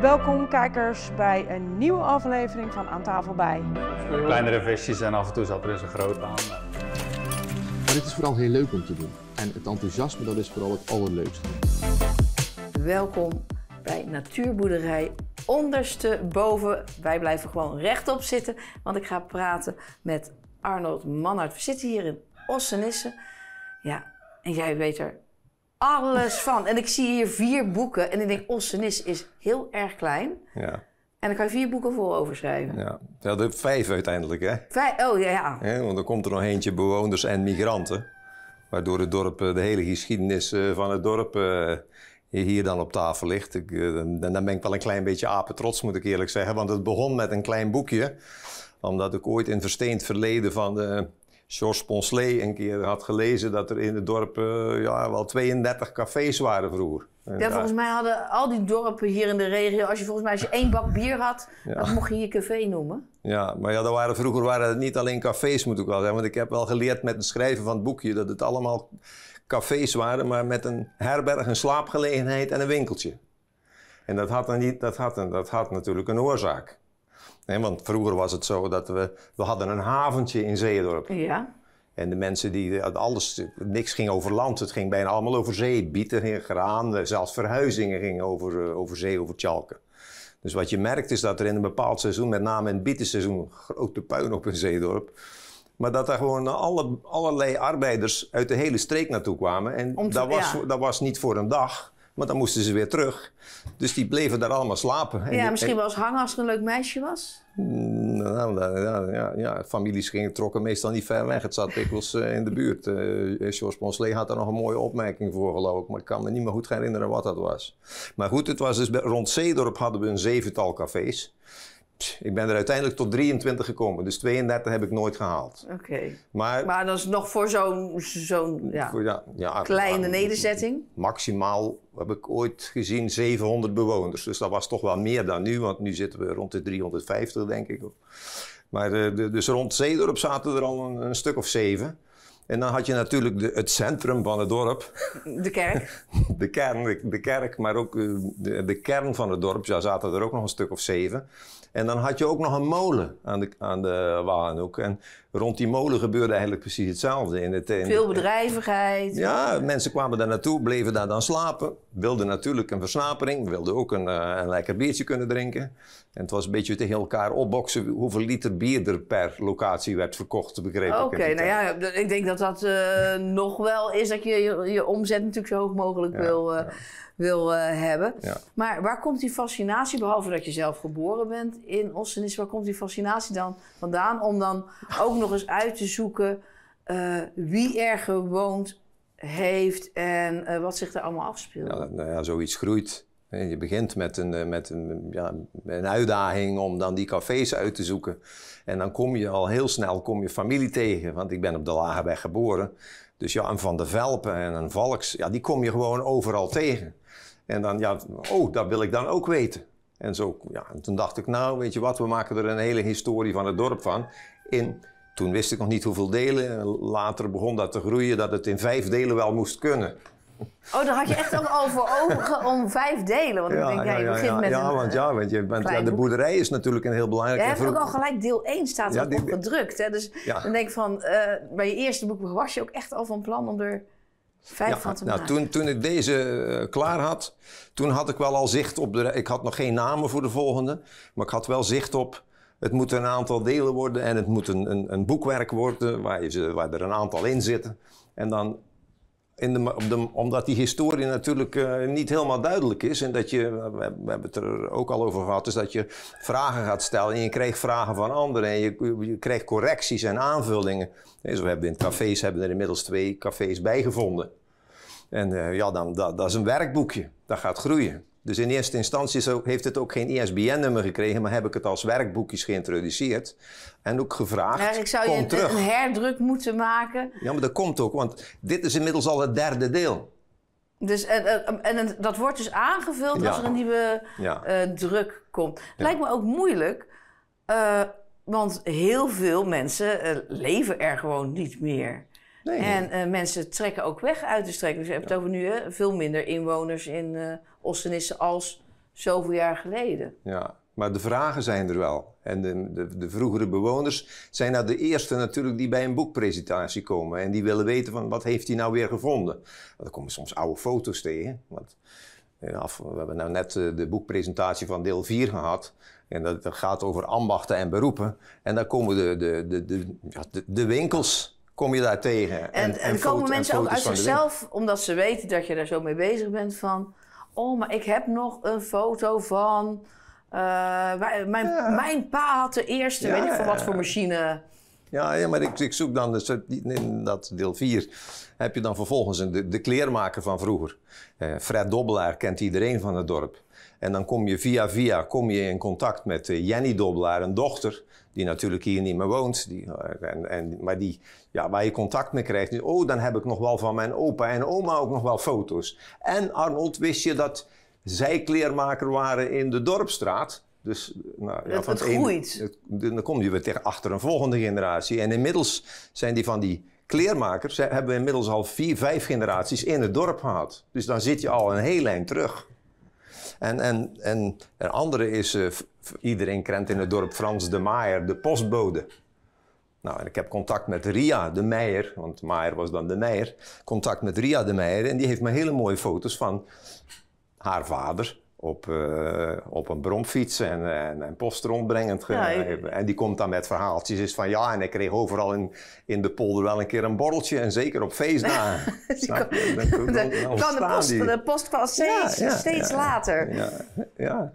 Welkom kijkers bij een nieuwe aflevering van Aan Tafel Bij. Kleinere visjes en af en toe zat er eens een groot aan. Maar dit is vooral heel leuk om te doen. En het enthousiasme, dat is vooral het allerleukste. Welkom bij Natuurboerderij Ondersteboven. Wij blijven gewoon rechtop zitten, want ik ga praten met Arnold Mannaert. We zitten hier in Ossenisse. Ja, en jij weet er alles van. En ik zie hier 4 boeken en ik denk, Ossenisse is heel erg klein. Ja. En dan kan je 4 boeken voor overschrijven. Ja, we hadden 5 uiteindelijk, hè? 5, oh ja. Ja, want dan komt er nog eentje bewoners en migranten. Waardoor het dorp, de hele geschiedenis van het dorp hier dan op tafel ligt. Dan ben ik wel een klein beetje apetrots, moet ik eerlijk zeggen. Want het begon met een klein boekje. Omdat ik ooit in versteend verleden van Georges Poncelet een keer had gelezen dat er in het dorp wel 32 cafés waren vroeger. Ja, volgens mij hadden al die dorpen hier in de regio, als je 1 bak bier had, dat mocht je je café noemen. Ja, maar ja, vroeger waren het niet alleen cafés, moet ik wel zeggen. Want ik heb wel geleerd met het schrijven van het boekje dat het allemaal cafés waren, maar met een herberg, een slaapgelegenheid en een winkeltje. En dat had natuurlijk een oorzaak. Nee, want vroeger was het zo dat we hadden een haventje in Zeedorp. Ja. En de mensen niks ging over land, het ging bijna allemaal over zee. Bieten, graan, zelfs verhuizingen gingen over zee, over Tjalken. Dus wat je merkt is dat er in een bepaald seizoen, met name in het bietenseizoen, grote puinhoop in Zeedorp. Maar dat er gewoon allerlei arbeiders uit de hele streek naartoe kwamen. En dat was niet voor een dag, maar dan moesten ze weer terug. Dus die bleven daar allemaal slapen. Ja, misschien wel eens hangen als er een leuk meisje was? Families trokken meestal niet ver weg. Het zat dikwijls in de buurt. Georges Poncelet had daar nog een mooie opmerking voor, geloof ik. Maar ik kan me niet meer goed herinneren wat dat was. Maar goed, het was dus rond Zeedorp hadden we een 7-tal cafés. Ik ben er uiteindelijk tot 23 gekomen, dus 32 heb ik nooit gehaald. Oké. Maar dat is nog voor zo'n kleine nederzetting? Maximaal heb ik ooit gezien 700 bewoners. Dus dat was toch wel meer dan nu, want nu zitten we rond de 350, denk ik. Maar dus rond Zeedorp zaten er al een stuk of 7. En dan had je natuurlijk het centrum van het dorp. De kerk? de kerk, maar ook de kern van het dorp. Ja, zaten er ook nog een stuk of 7. En dan had je ook nog een molen aan de Wagenhoek. En rond die molen gebeurde eigenlijk precies hetzelfde. Veel bedrijvigheid. Ja, mensen kwamen daar naartoe, bleven daar dan slapen. Wilden natuurlijk een versnapering, wilden ook een lekker biertje kunnen drinken. En het was een beetje tegen elkaar opboksen hoeveel liter bier er per locatie werd verkocht, begreep ik. Oké, nou ja, ik denk dat dat nog wel is dat je je omzet natuurlijk zo hoog mogelijk wil hebben. Ja. Maar waar komt die fascinatie, behalve dat je zelf geboren bent in Ossenisse, waar komt die fascinatie dan vandaan om dan ook nog eens uit te zoeken wie er gewoond heeft en wat zich er allemaal afspeelt? Ja, zoiets groeit. Je begint met een uitdaging om dan die cafés uit te zoeken. En dan kom je al heel snel familie tegen, want ik ben op de Lageweg geboren. Dus ja, een Van de Velpen en een Valks, ja, die kom je gewoon overal tegen. En dan, dat wil ik dan ook weten. En zo, en toen dacht ik, nou, weet je wat, we maken er een hele historie van het dorp van. Toen wist ik nog niet hoeveel delen. Later begon dat te groeien, dat het in 5 delen wel moest kunnen. Oh, daar had je echt ook over ogen om 5 delen. Want ik denk, je begint met de boerderij is natuurlijk een heel belangrijk. Je hebt ook al gelijk deel 1 staat erop gedrukt. Hè? Dus dan denk ik van, bij je eerste boek was je ook echt al van plan om er 5 van te maken. Toen ik deze klaar had, toen had ik wel al zicht op ik had nog geen namen voor de volgende, maar ik had wel zicht op. Het moet een aantal delen worden en het moet een boekwerk worden waar er een aantal in zitten. En dan, omdat die historie natuurlijk niet helemaal duidelijk is en dat we hebben het er ook al over gehad, is dat je vragen gaat stellen en je krijgt vragen van anderen en je krijgt correcties en aanvullingen. Dus we hebben in cafés er inmiddels 2 cafés bijgevonden. En dat is een werkboekje, dat gaat groeien. Dus in eerste instantie heeft het ook geen ISBN-nummer gekregen, maar heb ik het als werkboekjes geïntroduceerd. En ook gevraagd, eigenlijk zou je een herdruk moeten maken. Ja, maar dat komt ook, want dit is inmiddels al het 3e deel. Dus, dat wordt dus aangevuld als er een nieuwe druk komt. Het lijkt me ook moeilijk, want heel veel mensen leven er gewoon niet meer. Nee. En mensen trekken ook weg uit de streek. Dus je hebt het over nu veel minder inwoners in Ossenisse als zoveel jaar geleden. Ja, maar de vragen zijn er wel. En de vroegere bewoners zijn nou de eerste natuurlijk die bij een boekpresentatie komen. En die willen weten van wat heeft hij nou weer gevonden. Dan komen soms oude foto's tegen. Want, we hebben nou net de boekpresentatie van deel 4 gehad. En dat gaat over ambachten en beroepen. En daar komen de winkels kom je daar tegen. En komen mensen ook uit zichzelf, omdat ze weten dat je daar zo mee bezig bent van... Oh, maar ik heb nog een foto van... Mijn pa had de eerste, weet ik veel wat voor machine. Ja, maar ik zoek dan, dus in dat deel 4 heb je dan vervolgens de kleermaker van vroeger. Fred Dobbelaar kent iedereen van het dorp. En dan kom je via in contact met Jenny Dobbelaar, een dochter, die natuurlijk hier niet meer woont. Waar je contact mee krijgt. Oh, dan heb ik nog wel van mijn opa en oma ook nog wel foto's. En Arnold, wist je dat zij kleermaker waren in de Dorpstraat? Dus, het groeit. Dan kom je weer achter een volgende generatie. En inmiddels zijn die van die kleermakers... hebben we inmiddels al 4, 5 generaties in het dorp gehad. Dus dan zit je al een heel eind terug. En een andere is... iedereen kent in het dorp Frans de Maier, de postbode. Nou, en ik heb contact met Ria de Meijer, want Maier was dan de Meijer. Contact met Ria de Meijer en die heeft me hele mooie foto's van haar vader op een bromfiets en post rondbrengend. En die komt dan met verhaaltjes is van ja, en ik kreeg overal in de polder wel een keer een borreltje en zeker op feestdagen. De post kwam steeds later. Ja.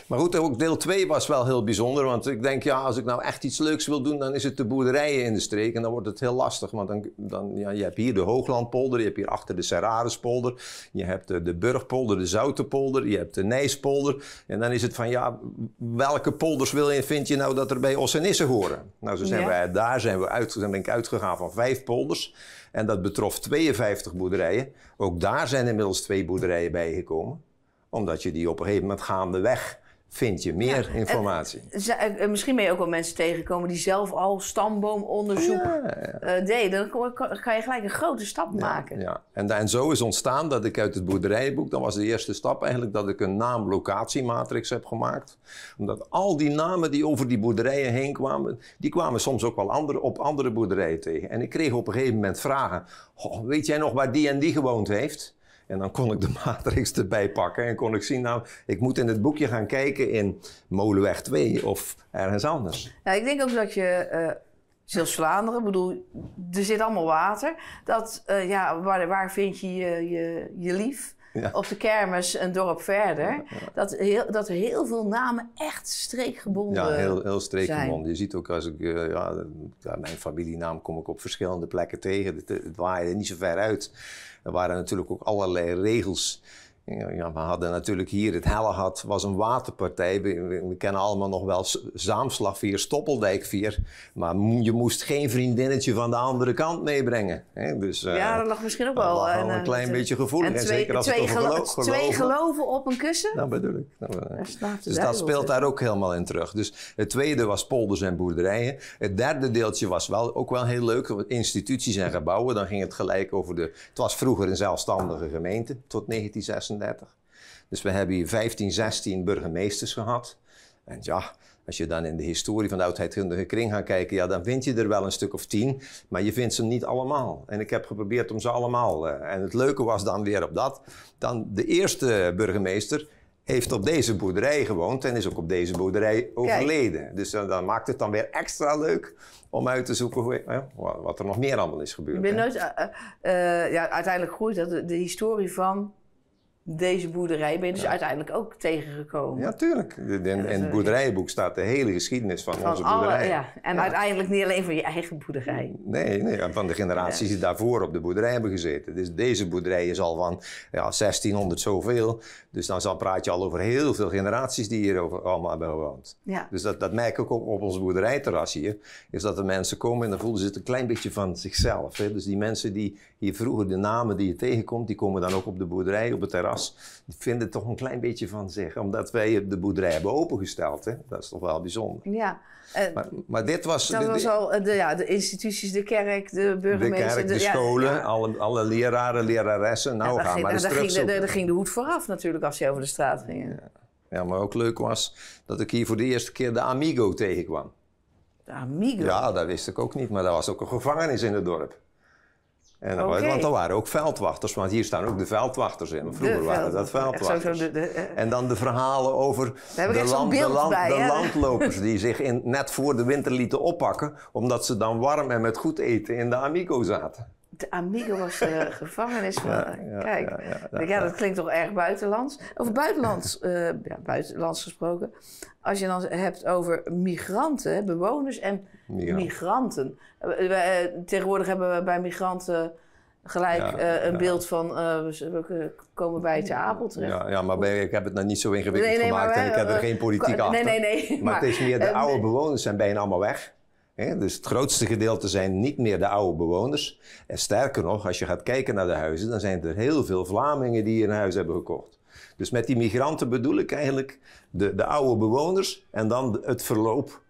Maar goed, ook deel 2 was wel heel bijzonder. Want ik denk, ja, als ik nou echt iets leuks wil doen, dan is het de boerderijen in de streek. En dan wordt het heel lastig. Want je hebt hier de Hooglandpolder, je hebt hier achter de Serrarispolder. Je hebt de Burgpolder, de Zoutenpolder, je hebt de Nijspolder. En dan is het van, ja, welke polders vind je nou dat er bij Ossenisse horen? Nou, zo zijn ben ik uitgegaan van 5 polders. En dat betrof 52 boerderijen. Ook daar zijn inmiddels 2 boerderijen bijgekomen. Omdat je die op een gegeven moment gaandeweg vind je meer informatie. Misschien ben je ook wel mensen tegengekomen die zelf al stamboomonderzoek deden. Dan kan je gelijk een grote stap maken. Ja. En zo is ontstaan dat ik uit het boerderijenboek, dat was de eerste stap eigenlijk, dat ik een naam-locatiematrix heb gemaakt. Omdat al die namen die over die boerderijen heen kwamen, die kwamen soms ook wel op andere boerderijen tegen. En ik kreeg op een gegeven moment vragen, weet jij nog waar die en die gewoond heeft? En dan kon ik de matrix erbij pakken en kon ik zien, nou, ik moet in het boekje gaan kijken in Molenweg 2 of ergens anders. Ja, ik denk ook dat je, Zeeuws-Vlaanderen, bedoel, er zit allemaal water. Dat, waar vind je je lief? Ja. Op de kermis een dorp verder. Ja. Dat er heel veel namen echt streekgebonden zijn. Ja, heel streekgebonden. Je ziet ook als ik... mijn familienaam kom ik op verschillende plekken tegen. Het waaide niet zo ver uit. Er waren natuurlijk ook allerlei regels. Ja, we hadden natuurlijk hier, het Hellegat was een waterpartij. We kennen allemaal nog wel Zaamslagveer, Stoppeldijkveer. Maar je moest geen vriendinnetje van de andere kant meebrengen. Hè? Dus, ja, dat lag misschien ook wel. Een klein beetje gevoelig. En zeker als het over twee geloven op een kussen? Dat bedoel ik. Dus dat speelt daar ook helemaal in terug. Dus het tweede was polders en boerderijen. Het derde deeltje was ook wel heel leuk. Instituties en gebouwen. Dan ging het gelijk over het was vroeger een zelfstandige gemeente tot 1936. Dus we hebben hier 15, 16 burgemeesters gehad. En ja, als je dan in de historie van de oudheidkundige kring gaat kijken, ja, dan vind je er wel een stuk of 10, maar je vindt ze niet allemaal. En ik heb geprobeerd om ze allemaal. En het leuke was dan weer op dat. Dan de eerste burgemeester heeft op deze boerderij gewoond en is ook op deze boerderij overleden. Kijk. Dus dan maakt het dan weer extra leuk om uit te zoeken wat er nog meer allemaal is gebeurd. Ik ben nooit, uiteindelijk groeit dat de historie van deze boerderij ben je dus uiteindelijk ook tegengekomen. Ja, tuurlijk. In het boerderijenboek staat de hele geschiedenis van onze boerderij. Uiteindelijk niet alleen van je eigen boerderij. Nee, van de generaties die daarvoor op de boerderij hebben gezeten. Dus deze boerderij is al van 1600 zoveel. Dus dan praat je al over heel veel generaties die hier allemaal hebben gewoond. Ja. Dus dat merk ik ook op ons boerderijterras hier. Is dat de mensen komen en dan voelen ze het een klein beetje van zichzelf. Hè? Dus die mensen die hier vroeger de namen die je tegenkomt, die komen dan ook op de boerderij, op het terras. Die vinden toch een klein beetje van zich. Omdat wij de boerderij hebben opengesteld. Hè? Dat is toch wel bijzonder. Ja. Maar dit was... Dat was al de instituties, de kerk, de burgemeester. De kerk, de scholen, alle leraren, leraressen. Nou, gaan maar eens terugzoeken. Daar ging de hoed vooraf natuurlijk als je over de straat ging. Ja, maar ook leuk was dat ik hier voor de eerste keer de Amigo tegenkwam. De Amigo? Ja, dat wist ik ook niet, maar er was ook een gevangenis in het dorp. En want er waren ook veldwachters, want hier staan ook de veldwachters in. Vroeger waren dat veldwachters. En dan de verhalen over de landlopers die zich net voor de winter lieten oppakken, omdat ze dan warm en met goed eten in de Amigo zaten. De Amigo was de gevangenis van... Kijk, dat klinkt toch erg buitenlands. Over buitenlands gesproken. Als je dan hebt over migranten, bewoners en migranten. Tegenwoordig hebben we bij migranten gelijk een beeld van... we komen bij Ter Apel terecht. Ja, maar ik heb het nou niet zo ingewikkeld gemaakt en ik heb er geen politiek achter. Nee. Maar het is meer, de oude bewoners zijn bijna allemaal weg. Dus het grootste gedeelte zijn niet meer de oude bewoners. En sterker nog, als je gaat kijken naar de huizen, dan zijn er heel veel Vlamingen die een huis hebben gekocht. Dus met die migranten bedoel ik eigenlijk de oude bewoners en dan het verloop.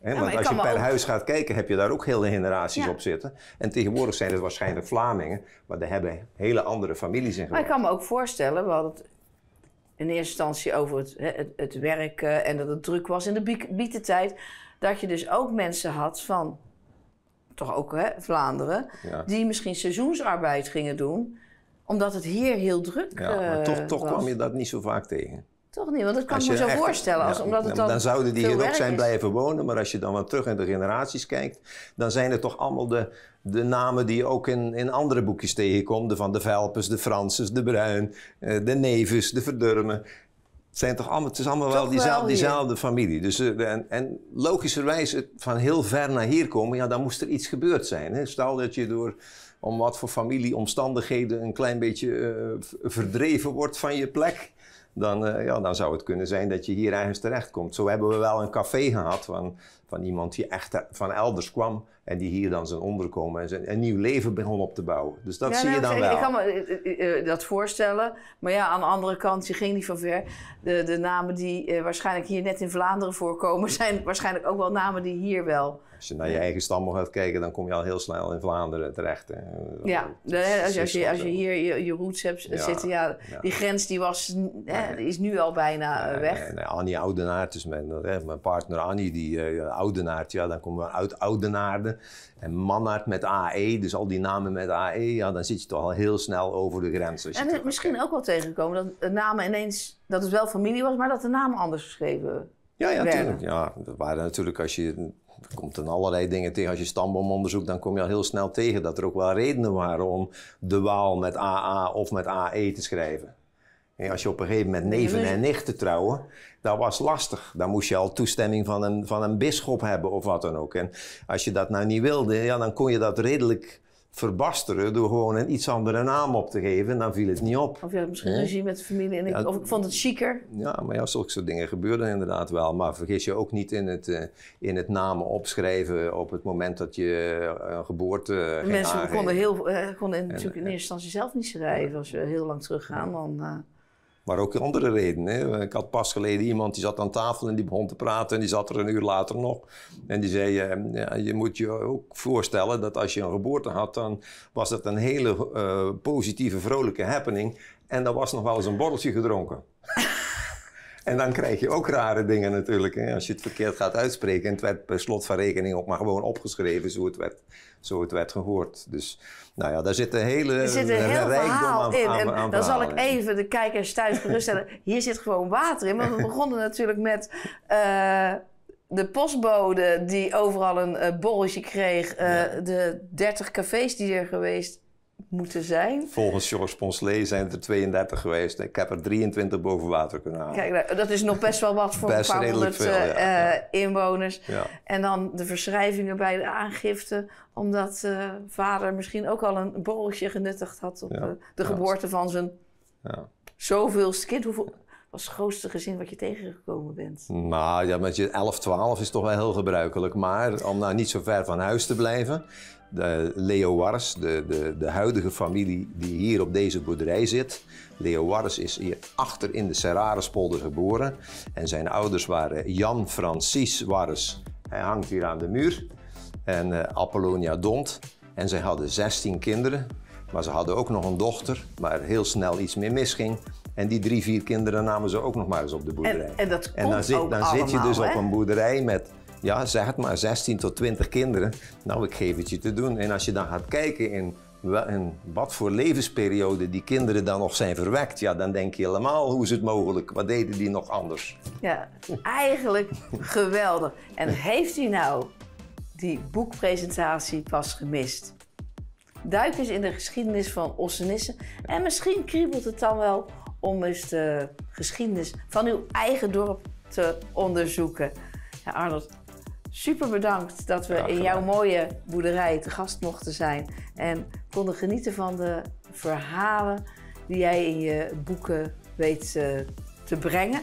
Want als je per huis gaat kijken, heb je daar ook hele generaties op zitten. En tegenwoordig zijn het waarschijnlijk Vlamingen, maar daar hebben hele andere families in gewoond. Maar ik kan me ook voorstellen, we hadden het in eerste instantie over het werk en dat het druk was in de bietentijd. Dat je dus ook mensen had van, toch ook Vlaanderen, die misschien seizoensarbeid gingen doen, omdat het hier heel druk was. Maar toch kwam je dat niet zo vaak tegen. Toch niet, want dat kan ik me zo voorstellen. Omdat het dan zouden die hier ook zijn blijven wonen, maar als je dan wat terug in de generaties kijkt, dan zijn het toch allemaal de namen die je ook in andere boekjes tegenkomt. Van de Velpes, de Franses, de Bruin, de Neves, de Verdurmen. Het is allemaal wel diezelfde familie. Dus, en logischerwijs van heel ver naar hier komen, dan moest er iets gebeurd zijn. Hè? Stel dat je om wat voor familieomstandigheden een klein beetje verdreven wordt van je plek. Dan zou het kunnen zijn dat je hier ergens terechtkomt. Zo hebben we wel een café gehad van iemand die echt van elders kwam. En die hier dan zijn onderkomen en een nieuw leven begon op te bouwen. Dus dat zie je dan wel. Ik kan me dat voorstellen. Maar ja, aan de andere kant, je ging niet van ver. De namen die waarschijnlijk hier net in Vlaanderen voorkomen, zijn waarschijnlijk ook wel namen die hier wel... Als je naar je eigen stam gaat kijken, dan kom je al heel snel in Vlaanderen terecht. Als je hier je roots hebt zitten, die grens die is nu al bijna weg. Annie Oudenaard, dus mijn partner Annie, die Oudenaard, dan komen we uit Oudenaarde. En Mannaert met AE, dus al die namen met AE, dan zit je toch al heel snel over de grens. En het misschien ook wel tegengekomen dat de namen ineens, dat het wel familie was, maar dat de namen anders geschreven werden. Ja, natuurlijk. Ja, dat waren natuurlijk er komt dan allerlei dingen tegen. Als je stamboom onderzoekt, dan kom je al heel snel tegen dat er ook wel redenen waren om de Waal met AA of met AE te schrijven. En als je op een gegeven moment neven en nichten trouwen, dat was lastig. Dan moest je al toestemming van een bisschop hebben of wat dan ook. En als je dat nou niet wilde, dan kon je dat redelijk verbasteren door gewoon een iets andere naam op te geven en dan viel het niet op. Of je had misschien ruzie met de familie of ik vond het chiquer. Ja, maar zulke soort dingen gebeurden inderdaad wel. Maar vergis je ook niet in het namen opschrijven op het moment dat je een geboorte ging mensen aangeven. konden natuurlijk in eerste instantie zelf niet schrijven als we heel lang teruggaan. Dan, Maar ook andere redenen. Hè. Ik had pas geleden iemand die zat aan tafel en die begon te praten en die zat er een uur later nog. En die zei, je moet je ook voorstellen dat als je een geboorte had, dan was dat een hele positieve, vrolijke happening. En dan was nog wel eens een borreltje gedronken. En dan krijg je ook rare dingen natuurlijk. Hè. Als je het verkeerd gaat uitspreken en het werd per slot van rekening ook maar gewoon opgeschreven zo het werd gehoord. Dus daar zit een hele rijkdom aan dan zal ik even de kijkers thuis geruststellen. Hier zit gewoon water in. Want we begonnen natuurlijk met de postbode die overal een borreltje kreeg. De 30 cafés die er geweest moeten zijn. Volgens Georges Poncelet zijn het er 32 geweest. Ik heb er 23 boven water kunnen halen. Kijk, dat is nog best wel wat voor een paar honderd inwoners. Ja. En dan de verschrijvingen bij de aangifte. Omdat vader misschien ook al een borreltje genuttigd had op de geboorte van zijn zoveelste kind. Hoeveel was het grootste gezin wat je tegengekomen bent? Nou, met je 11, 12 is toch wel heel gebruikelijk. Maar om nou niet zo ver van huis te blijven. De Leo Warres, de huidige familie die hier op deze boerderij zit. Leo Warres is hier achter in de Serrarispolder geboren. En zijn ouders waren Jan Francis Warres. Hij hangt hier aan de muur. En Apollonia Dont. En zij hadden 16 kinderen. Maar ze hadden ook nog een dochter, waar heel snel iets mee misging. En die 3, 4 kinderen namen ze ook nog maar eens op de boerderij. En dat en dan zit je dus op een boerderij met, ja, zeg het maar, 16 tot 20 kinderen. Nou, ik geef het je te doen. En als je dan gaat kijken in wat voor levensperiode die kinderen dan nog zijn verwekt, ja, dan denk je helemaal, hoe is het mogelijk? Wat deden die nog anders? Ja, eigenlijk geweldig. En heeft u nou die boekpresentatie pas gemist? Duik eens in de geschiedenis van Ossenisse en misschien kriebelt het dan wel om eens de geschiedenis van uw eigen dorp te onderzoeken. Ja, Arnold, super bedankt dat we in jouw mooie boerderij te gast mochten zijn en konden genieten van de verhalen die jij in je boeken weet te brengen.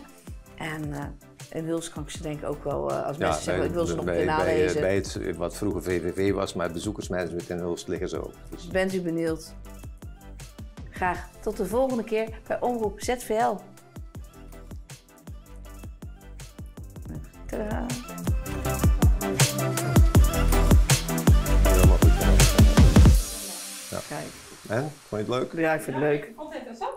En Wils kan ik ze denk ik ook wel, als mensen zeggen, ik wil ze nog een keer nalezen. Bij het, wat vroeger VVV was, maar bezoekersmanagement in Hulst liggen ze ook. Dus. Bent u benieuwd? Graag tot de volgende keer bij Omroep ZVL. Tadaa. Ja. En? Vond je het leuk? Ja, ik vind het leuk. Vond het interessant?